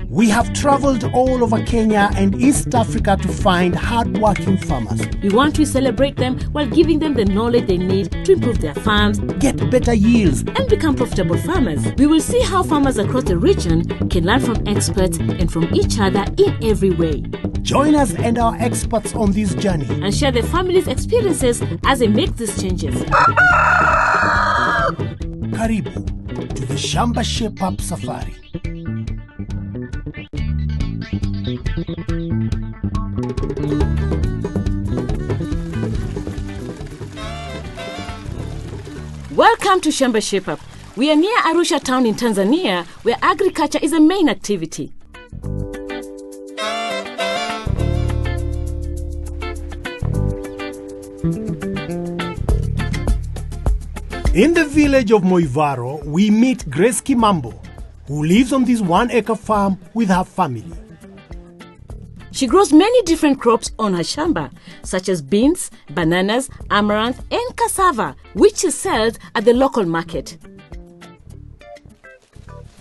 We have traveled all over Kenya and East Africa to find hard-working farmers. We want to celebrate them while giving them the knowledge they need to improve their farms, get better yields, and become profitable farmers. We will see how farmers across the region can learn from experts and from each other in every way. Join us and our experts on this journey and share their families' experiences as they make these changes. Karibu to the Shamba Shape Up Safari. Welcome to Shamba Shape Up. We are near Arusha town in Tanzania, where agriculture is a main activity. In the village of Moivaro, we meet Grace Kimambo, who lives on this 1-acre farm with her family. She grows many different crops on her shamba, such as beans, bananas, amaranth, and cassava, which she sells at the local market.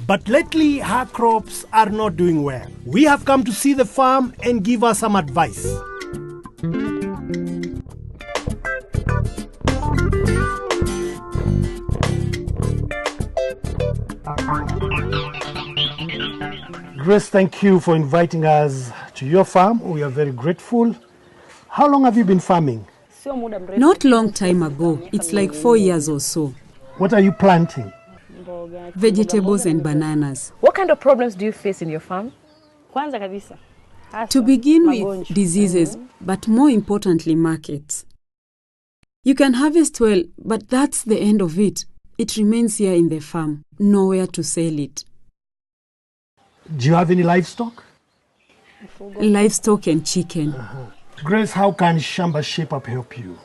But lately, her crops are not doing well. We have come to see the farm and give her some advice. Grace, thank you for inviting us to your farm. We are very grateful. How long have you been farming? Not long time ago. It's like 4 years or so. What are you planting? Vegetables and bananas. What kind of problems do you face in your farm? To begin with, diseases, but more importantly, markets. You can harvest well, but that's the end of it. It remains here in the farm, nowhere to sell it. Do you have any livestock? Livestock and chicken. Grace, how can Shamba Shape Up help you?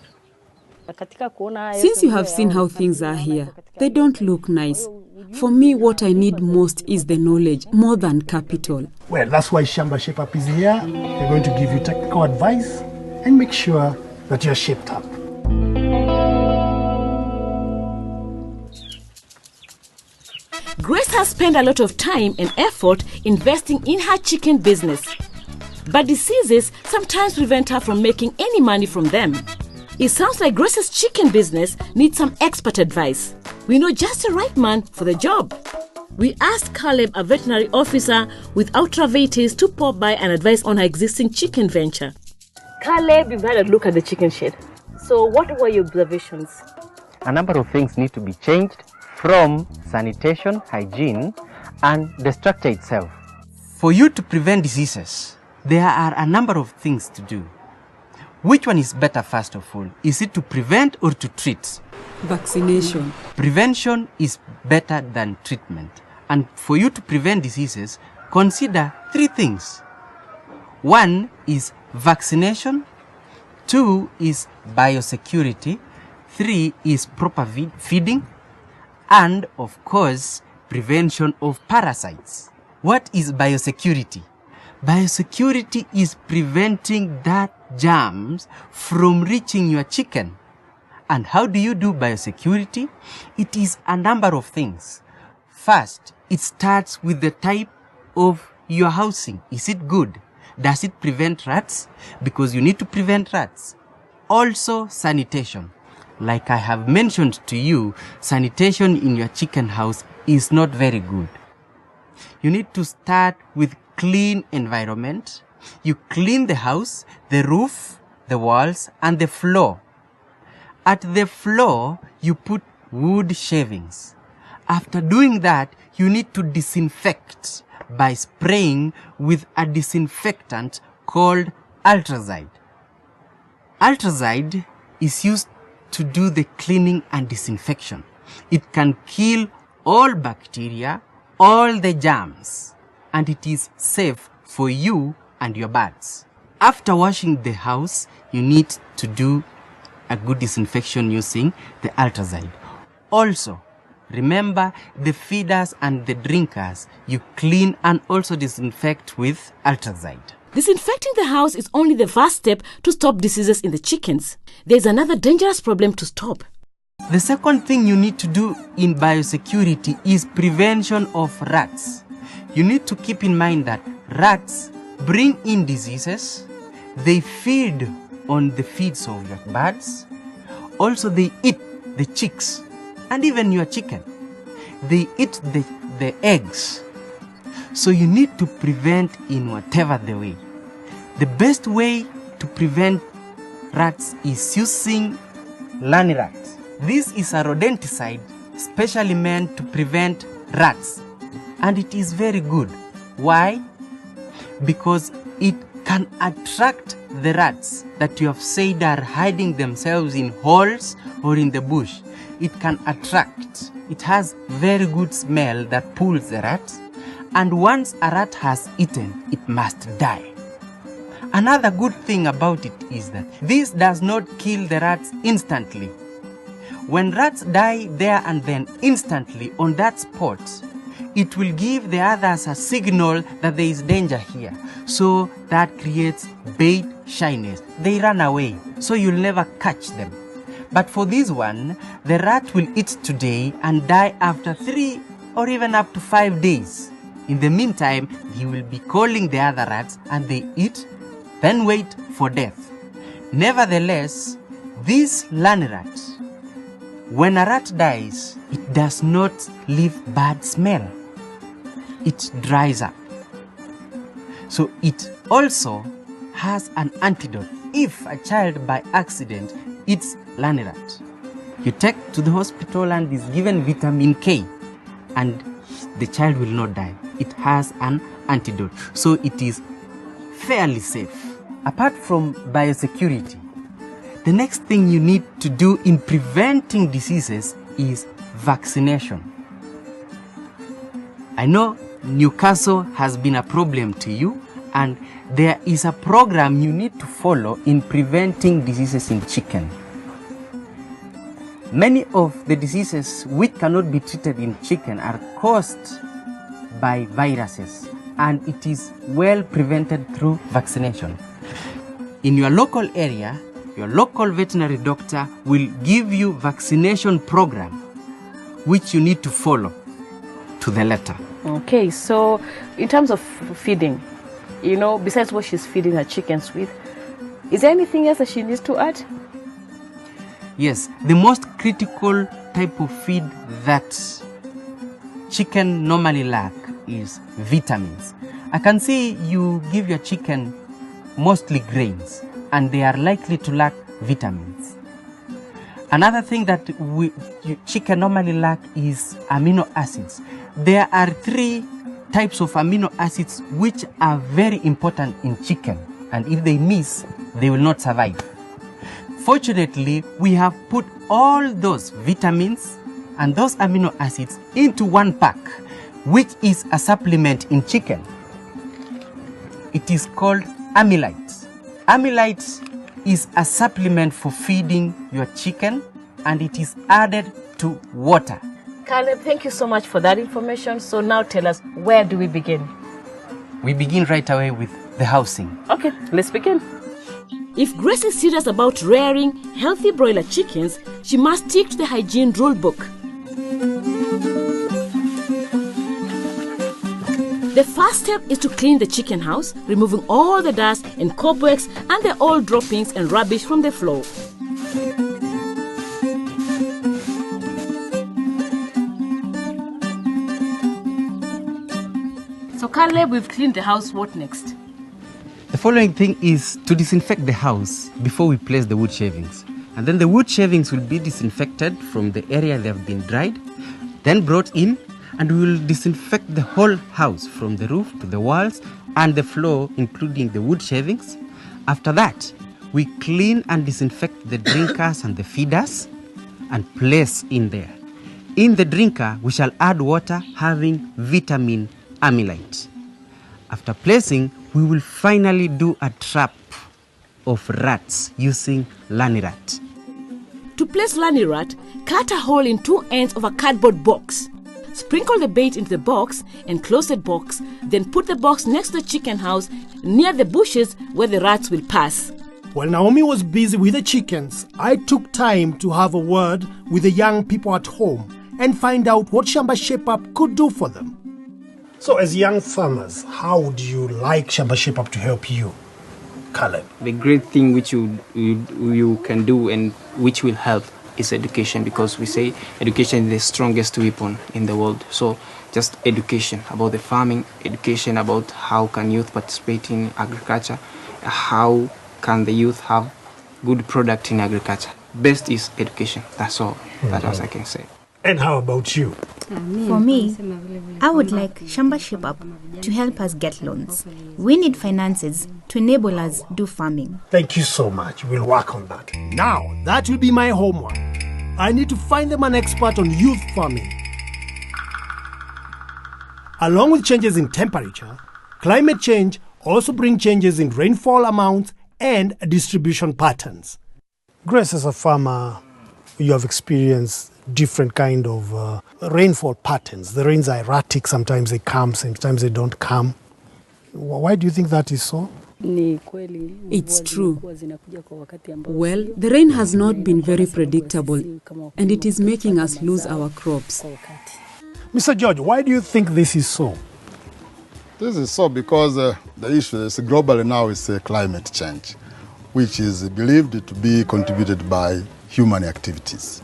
Since you have seen how things are here, they don't look nice. For me, what I need most is the knowledge, more than capital. Well, that's why Shamba Shape Up is here. They're going to give you technical advice and make sure that you're shaped up. Grace has spent a lot of time and effort investing in her chicken business. But diseases sometimes prevent her from making any money from them. It sounds like Grace's chicken business needs some expert advice. We know just the right man for the job. We asked Caleb, a veterinary officer with ultravitis, to pop by and advise on her existing chicken venture. Caleb, you've had a look at the chicken shed. So what were your observations? A number of things need to be changed, from sanitation, hygiene, and the structure itself. For you to prevent diseases, there are a number of things to do. Which one is better first of all? Is it to prevent or to treat? Vaccination. Prevention is better than treatment. And for you to prevent diseases, consider 3 things. 1 is vaccination, 2 is biosecurity, 3 is proper feeding, and of course, prevention of parasites. What is biosecurity? Biosecurity is preventing that germs from reaching your chicken. And how do you do biosecurity? It is a number of things. First, it starts with the type of your housing. Is it good? Does it prevent rats? Because you need to prevent rats. Also, sanitation. Like I have mentioned to you, sanitation in your chicken house is not very good. You need to start with clean environment. You clean the house, the roof, the walls, and the floor. At the floor, you put wood shavings. After doing that, you need to disinfect by spraying with a disinfectant called Ultrazide. Ultrazide is used to do the cleaning and disinfection. It can kill all bacteria, all the germs, and it is safe for you and your birds. After washing the house, you need to do a good disinfection using the Ultrazide. Also, remember the feeders and the drinkers, you clean and also disinfect with Ultrazide. Disinfecting the house is only the first step to stop diseases in the chickens. There's another dangerous problem to stop. The second thing you need to do in biosecurity is prevention of rats. you need to keep in mind that rats bring in diseases, they feed on the feeds of your birds, also they eat the chicks and even your chicken. They eat the eggs. So you need to prevent in whatever the way. The best way to prevent rats is using Lanirat. This is a rodenticide specially meant to prevent rats, and it is very good. Why? Because it can attract the rats that you have said are hiding themselves in holes or in the bush. It can attract. It has very good smell that pulls the rats, and once a rat has eaten, it must die. Another good thing about it is that this does not kill the rats instantly. When rats die there and then instantly on that spot, it will give the others a signal that there is danger here. So that creates bait shyness. They run away, so you'll never catch them. But for this one, the rat will eat today and die after 3 or even up to 5 days. In the meantime, he will be calling the other rats and they eat, then wait for death. Nevertheless, this Lanirat, when a rat dies, it does not leave bad smell. It dries up. So it also has an antidote. If a child by accident eats Lanirat, you take to the hospital and is given vitamin K, and the child will not die. It has an antidote. So it is fairly safe. Apart from biosecurity, the next thing you need to do in preventing diseases is vaccination. I know Newcastle has been a problem to you, and there is a program you need to follow in preventing diseases in chicken. Many of the diseases which cannot be treated in chicken are caused by viruses, and it is well prevented through vaccination. In your local area, your local veterinary doctor will give you vaccination program which you need to follow to the letter. Okay, so in terms of feeding, besides what she's feeding her chickens with, is there anything else that she needs to add? Yes, the most critical type of feed that chicken normally lack is vitamins. I can see you give your chicken mostly grains, and they are likely to lack vitamins. Another thing that chicken normally lack is amino acids. There are 3 types of amino acids which are very important in chicken, and if they miss, they will not survive. Fortunately, we have put all those vitamins and those amino acids into one pack, which is a supplement in chicken. It is called amylite. Amylite is a supplement for feeding your chicken, and it is added to water. Caleb, thank you so much for that information. So now tell us, where do we begin? We begin right away with the housing. Okay, let's begin. If Grace is serious about rearing healthy broiler chickens, she must stick to the hygiene rule book. The first step is to clean the chicken house, removing all the dust and cobwebs and the old droppings and rubbish from the floor. So Caleb, we've cleaned the house. What next? The following thing is to disinfect the house before we place the wood shavings. And then the wood shavings will be disinfected from the area they have been dried, then brought in, and we will disinfect the whole house from the roof to the walls and the floor, including the wood shavings. After that, we clean and disinfect the drinkers and the feeders and place in there. In the drinker, we shall add water having vitamin amylite. After placing, we will finally do a trap of rats using Lanirat. To place Lanirat, cut a hole in 2 ends of a cardboard box. Sprinkle the bait into the box and close the box, then put the box next to the chicken house near the bushes where the rats will pass. While Naomi was busy with the chickens, I took time to have a word with the young people at home and find out what Shamba Shape Up could do for them. So as young farmers, how would you like Shamba Shape Up to help you, Caleb? The great thing which you can do and which will help is education, because we say education is the strongest weapon in the world. So just education about the farming, education about how can youth participate in agriculture, how can the youth have good product in agriculture. Best is education. That's all. That's what I can say. And how about you? For me, I would like Shamba Shape Up to help us get loans. We need finances to enable us do farming. Thank you so much. We'll work on that. Now, that will be my homework. I need to find them an expert on youth farming. Along with changes in temperature, climate change also brings changes in rainfall amounts and distribution patterns. Grace, as a farmer, you have experienced different kind of rainfall patterns. The rains are erratic. Sometimes they come, sometimes they don't come. Why do you think that is so? It's true. Well, the rain has not been very predictable, and it is making us lose our crops. Mr. George, why do you think this is so? This is so because the issue is globally now is climate change, which is believed to be contributed by human activities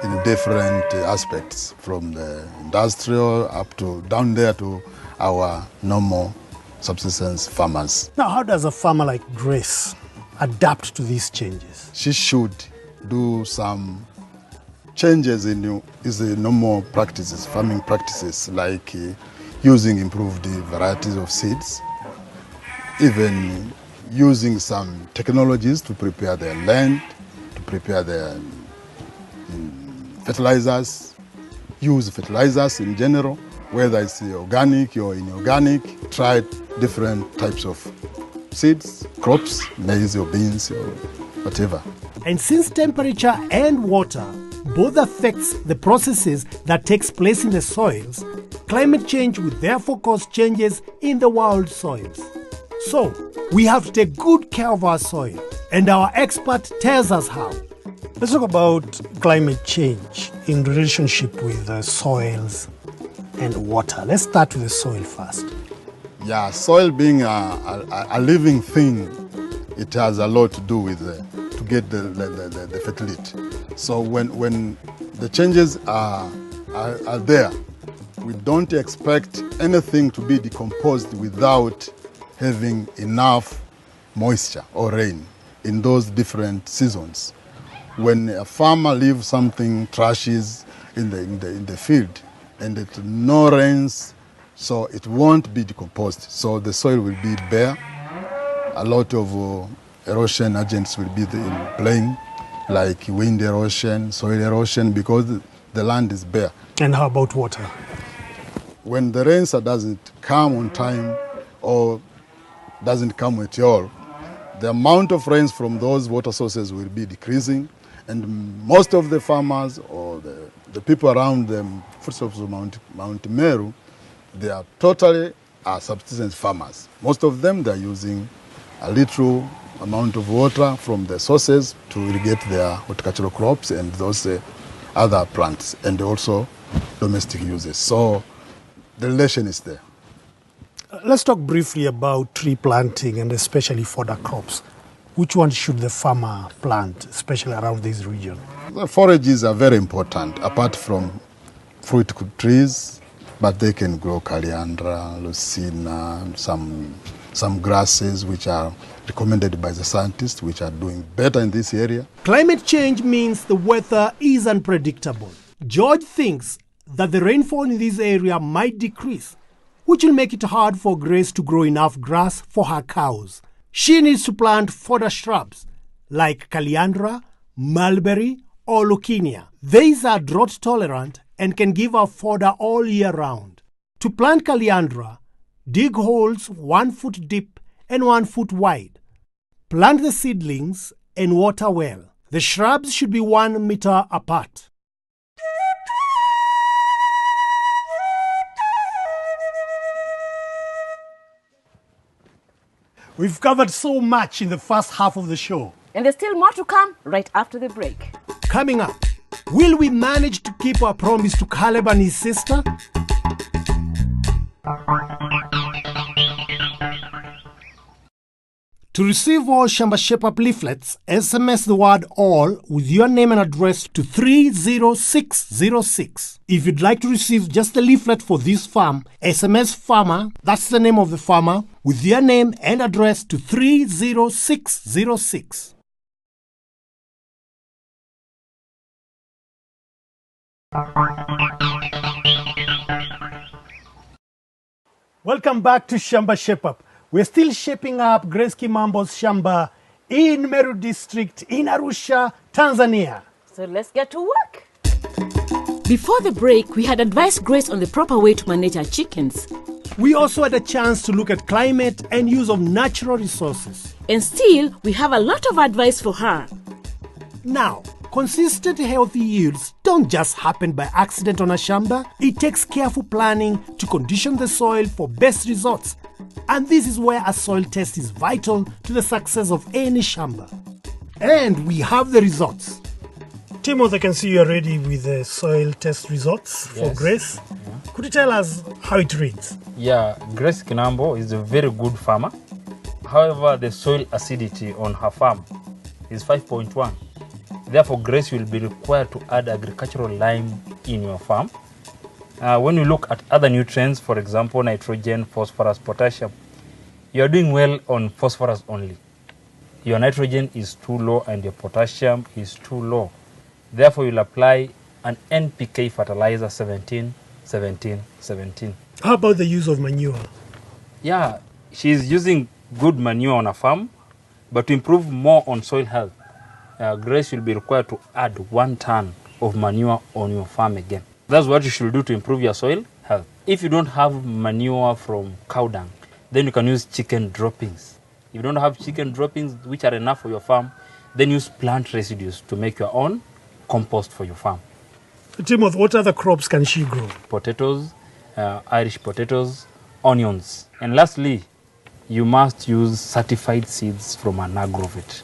in different aspects, from the industrial up to down there to our normal subsistence farmers. Now, how does a farmer like Grace adapt to these changes? She should do some changes in his normal practices, farming practices, like using improved varieties of seeds, even using some technologies to prepare their land, to prepare their fertilizers, use fertilizers in general, whether it's organic or inorganic, try different types of seeds, crops, maize or beans or whatever. And since temperature and water both affects the processes that takes place in the soils, climate change will therefore cause changes in the world soils. So, we have to take good care of our soil, and our expert tells us how. Let's talk about climate change in relationship with soils and water. Let's start with the soil first. Yeah, soil being a living thing, it has a lot to do with to get the fertility. So when the changes are there, we don't expect anything to be decomposed without having enough moisture or rain in those different seasons. When a farmer leaves something trashes in the field and it no rains, so it won't be decomposed. So the soil will be bare. A lot of erosion agents will be playing, like wind erosion, soil erosion, because the land is bare. And how about water? When the rains doesn't come on time or doesn't come at all, the amount of rains from those water sources will be decreasing, and most of the farmers or the people around the footsteps of Mount Meru, they are totally subsistence farmers. Most of them, they are using a little amount of water from the sources to irrigate their horticultural crops and those other plants, and also domestic uses. So the relation is there. Let's talk briefly about tree planting and especially fodder crops. Which one should the farmer plant, especially around this region? The forages are very important, apart from fruit trees, but they can grow coriander, lucina, some grasses which are recommended by the scientists, which are doing better in this area. Climate change means the weather is unpredictable. George thinks that the rainfall in this area might decrease, which will make it hard for Grace to grow enough grass for her cows. She needs to plant fodder shrubs like caliandra, mulberry, or leucaena. These are drought tolerant and can give her fodder all year round. To plant caliandra, dig holes 1 foot deep and 1 foot wide. Plant the seedlings and water well. The shrubs should be 1 meter apart. We've covered so much in the first half of the show. And there's still more to come right after the break. Coming up, will we manage to keep our promise to Caleb and his sister? To receive all Shamba Shape Up leaflets, SMS the word all with your name and address to 30606. If you'd like to receive just the leaflet for this farm, SMS farmer, that's the name of the farmer, with your name and address to 30606. Welcome back to Shamba Shape Up. We're still shaping up Grace Kimambo's Shamba in Meru district in Arusha, Tanzania. So let's get to work. Before the break, we had advised Grace on the proper way to manage her chickens. We also had a chance to look at climate and use of natural resources. And still, we have a lot of advice for her. Now, consistent healthy yields don't just happen by accident on a shamba. It takes careful planning to condition the soil for best results. And this is where a soil test is vital to the success of any shamba. And we have the results. Timothy, I can see you're ready with the soil test results for Grace. Yeah. Could you tell us how it reads? Yeah, Grace Kinambo is a very good farmer. However, the soil acidity on her farm is 5.1. Therefore, Grace will be required to add agricultural lime in your farm. When you look at other nutrients, for example, nitrogen, phosphorus, potassium, you are doing well on phosphorus only. Your nitrogen is too low and your potassium is too low. Therefore, you'll apply an NPK fertilizer 17, 17, 17. How about the use of manure? Yeah, she's using good manure on her farm, but to improve more on soil health, Grace will be required to add 1 ton of manure on your farm again. That's what you should do to improve your soil health. If you don't have manure from cow dung, then you can use chicken droppings. If you don't have chicken droppings which are enough for your farm, then use plant residues to make your own compost for your farm. Timothy, what other crops can she grow? Potatoes, Irish potatoes, onions. And lastly, you must use certified seeds from an agrovet.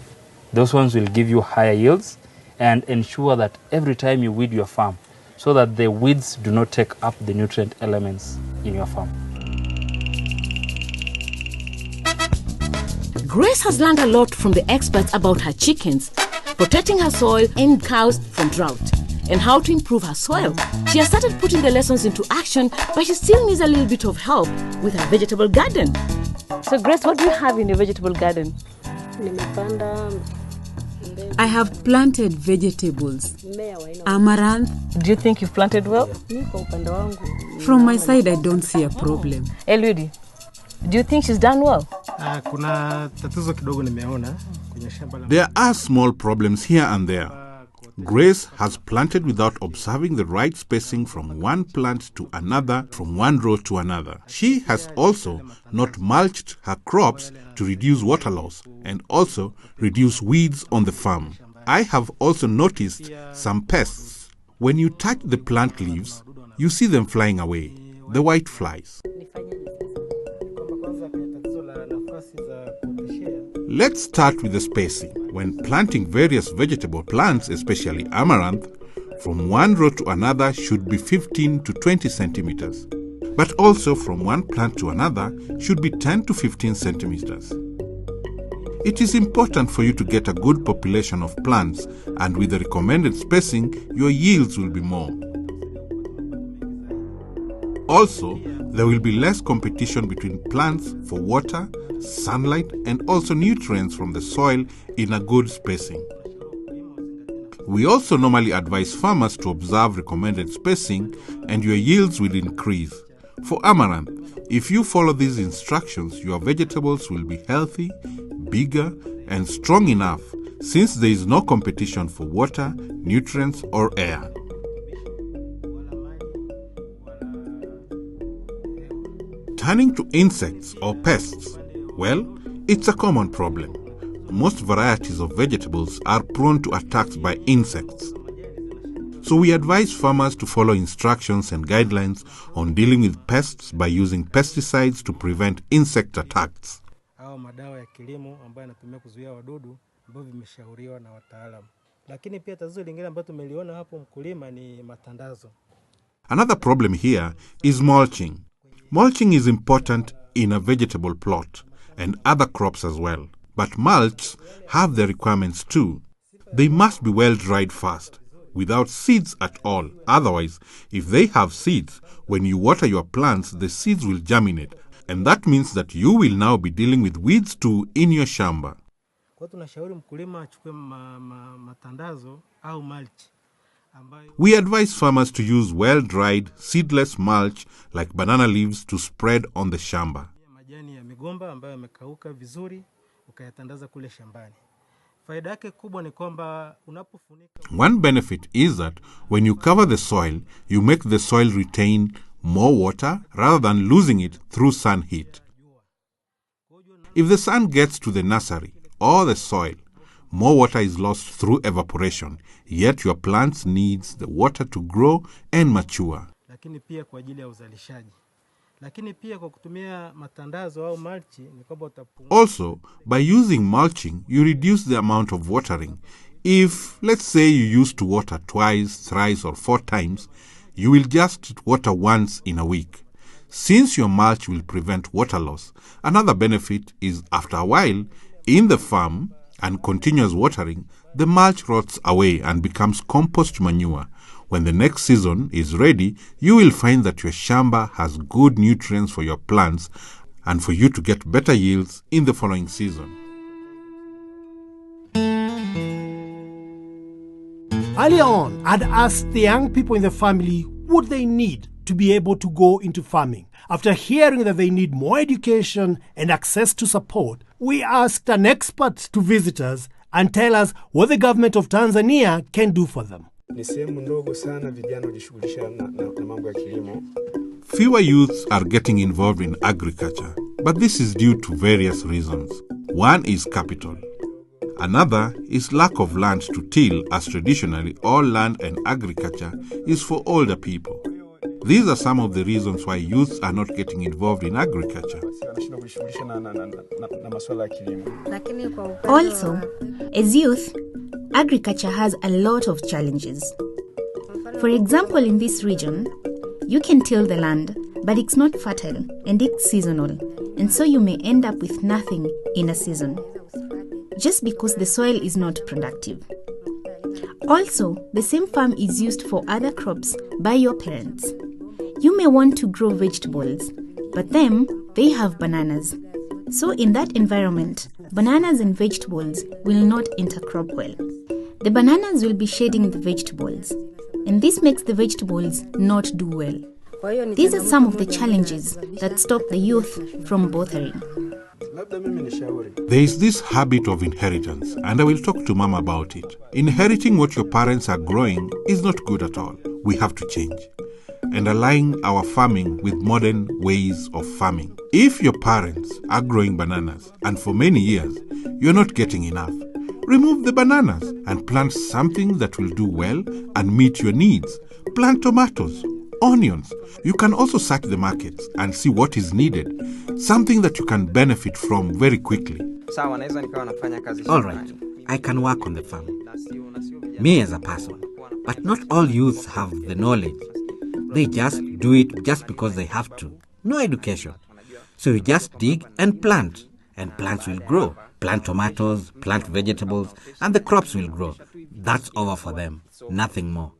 Those ones will give you higher yields and ensure that every time you weed your farm, so that the weeds do not take up the nutrient elements in your farm. Grace has learned a lot from the experts about her chickens, protecting her soil and cows from drought, and how to improve her soil. She has started putting the lessons into action, but she still needs a little bit of help with her vegetable garden. So Grace, what do you have in your vegetable garden? I have planted vegetables, amaranth. Do you think you've planted well? From my side, I don't see a problem. Eliudi, do you think she's done well? There are small problems here and there. Grace has planted without observing the right spacing from one plant to another, from one row to another. She has also not mulched her crops to reduce water loss and also reduce weeds on the farm. I have also noticed some pests. When you touch the plant leaves, you see them flying away, the white flies. Let's start with the spacing. When planting various vegetable plants, especially amaranth, from one row to another should be 15 to 20 centimeters. But also from one plant to another should be 10 to 15 centimeters. It is important for you to get a good population of plants, and with the recommended spacing, your yields will be more. Also, there will be less competition between plants for water, sunlight, and also nutrients from the soil in a good spacing. We also normally advise farmers to observe recommended spacing, and your yields will increase. For amaranth, if you follow these instructions, your vegetables will be healthy, bigger, and strong enough, since there is no competition for water, nutrients, or air. Turning to insects or pests, well, it's a common problem. Most varieties of vegetables are prone to attacks by insects. So we advise farmers to follow instructions and guidelines on dealing with pests by using pesticides to prevent insect attacks. Another problem here is mulching. Mulching is important in a vegetable plot and other crops as well. But mulch have their requirements too. They must be well dried first, without seeds at all. Otherwise, if they have seeds, when you water your plants, the seeds will germinate. And that means that you will now be dealing with weeds too in your shamba. We advise farmers to use well-dried, seedless mulch like banana leaves to spread on the shamba. One benefit is that when you cover the soil, you make the soil retain more water rather than losing it through sun heat. If the sun gets to the nursery or the soil, more water is lost through evaporation, yet your plants needs the water to grow and mature. Also, by using mulching, you reduce the amount of watering. If, let's say, you used to water twice, thrice, or 4 times, you will just water once in a week. Since your mulch will prevent water loss, another benefit is after a while, in the farm and continuous watering, the mulch rots away and becomes compost manure. When the next season is ready, you will find that your shamba has good nutrients for your plants and for you to get better yields in the following season. Earlier on, I'd asked the young people in the family what they need to be able to go into farming. After hearing that they need more education and access to support, we asked an expert to visit us and tell us what the government of Tanzania can do for them. Fewer youths are getting involved in agriculture, but this is due to various reasons. One is capital. Another is lack of land to till, as traditionally all land and agriculture is for older people. These are some of the reasons why youths are not getting involved in agriculture. Also, as youth, agriculture has a lot of challenges. For example, in this region, you can till the land, but it's not fertile and it's seasonal, and so you may end up with nothing in a season, just because the soil is not productive. Also, the same farm is used for other crops by your parents. You may want to grow vegetables, but then they have bananas. So in that environment, bananas and vegetables will not intercrop well. The bananas will be shading the vegetables, and this makes the vegetables not do well. These are some of the challenges that stop the youth from bothering. There is this habit of inheritance, and I will talk to Mama about it. Inheriting what your parents are growing is not good at all. We have to change and align our farming with modern ways of farming. If your parents are growing bananas and for many years you're not getting enough, remove the bananas and plant something that will do well and meet your needs. Plant tomatoes, onions. You can also search the markets and see what is needed, something that you can benefit from very quickly. All right, I can work on the farm. Me as a person, but not all youths have the knowledge. They just do it just because they have to. No education. So you just dig and plants will grow. Plant tomatoes, plant vegetables, and the crops will grow. That's over for them, nothing more.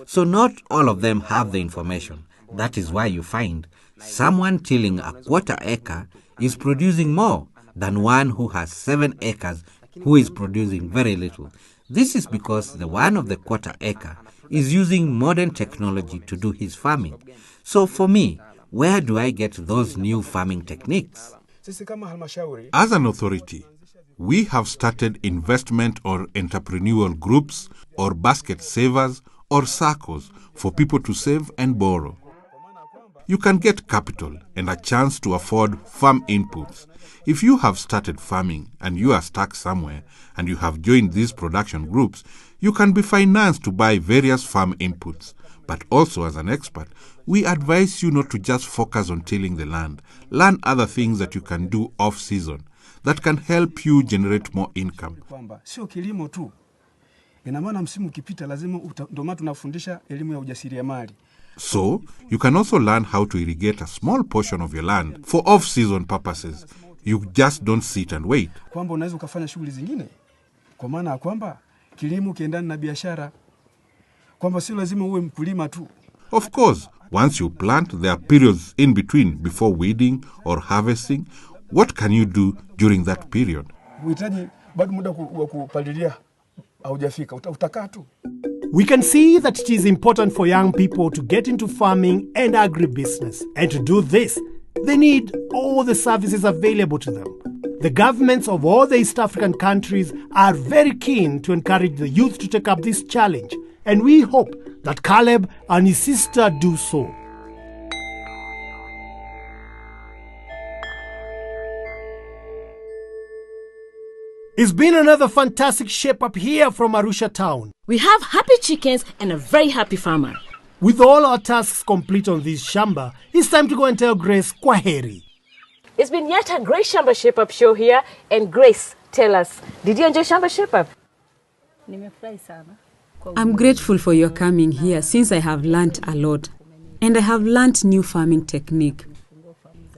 So not all of them have the information. That is why you find someone tilling a 1/4 acre is producing more than one who has 7 acres who is producing very little. This is because the one of the 1/4 acre is using modern technology to do his farming. So for me, where do I get those new farming techniques? As an authority, we have started investment or entrepreneurial groups or basket savers or circles for people to save and borrow. You can get capital and a chance to afford farm inputs. If you have started farming and you are stuck somewhere and you have joined these production groups, you can be financed to buy various farm inputs. But also as an expert, we advise you not to just focus on tilling the land. Learn other things that you can do off-season that can help you generate more income. So, you can also learn how to irrigate a small portion of your land for off-season purposes. You just don't sit and wait. Kwamba unaweza ukafanya shughuli zingine. Kwa maana ya kwamba kilimo kiendana na biashara. Kwamba si lazima uwe mkulima tu. Of course, once you plant, there are periods in between before weeding or harvesting. What can you do during that period? Uhitaji bado muda wa kupalilia haujafika, utakaa tu. We can see that it is important for young people to get into farming and agribusiness. And to do this, they need all the services available to them. The governments of all the East African countries are very keen to encourage the youth to take up this challenge. And we hope that Caleb and his sister do so. It's been another fantastic shape up here from Arusha town. We have happy chickens and a very happy farmer. With all our tasks complete on this Shamba, it's time to go and tell Grace kwaheri. It's been yet a great Shamba Shape Up show here. And Grace, tell us, did you enjoy Shamba Shape Up? I'm grateful for your coming here since I have learnt a lot. And I have learnt new farming technique.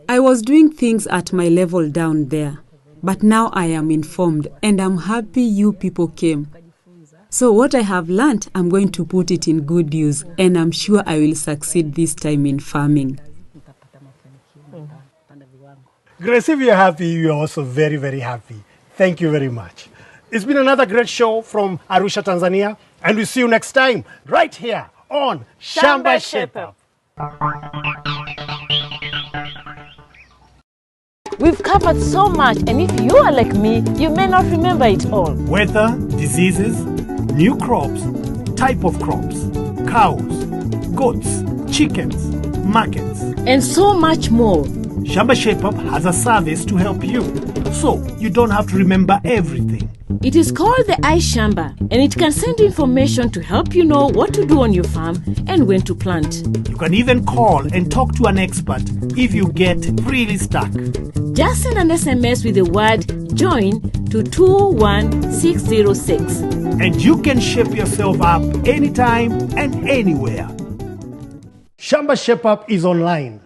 I was doing things at my level down there. But now I am informed and I'm happy you people came. So what I have learnt, I'm going to put it in good use and I'm sure I will succeed this time in farming. Grace, if you're happy, you're also very, very happy. Thank you very much. It's been another great show from Arusha, Tanzania. And we'll see you next time right here on Shamba Shape Up. We've covered so much, and if you are like me, you may not remember it all. Weather, diseases, new crops, type of crops, cows, goats, chickens, markets, and so much more. Shamba Shape Up has a service to help you, so you don't have to remember everything. It is called the iShamba, and it can send information to help you know what to do on your farm and when to plant. You can even call and talk to an expert if you get really stuck. Just send an SMS with the word JOIN to 21606. And you can shape yourself up anytime and anywhere. Shamba Shape Up is online.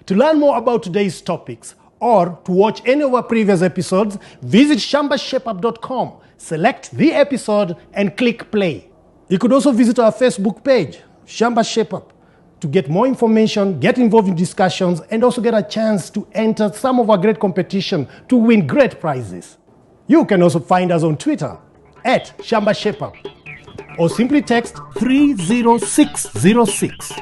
To learn more about today's topics or to watch any of our previous episodes, visit shambashapeup.com, select the episode and click play. You could also visit our Facebook page, Shamba Shape Up, to get more information, get involved in discussions, and also get a chance to enter some of our great competition to win great prizes. You can also find us on Twitter at Shamba Shape Up, or simply text 30606.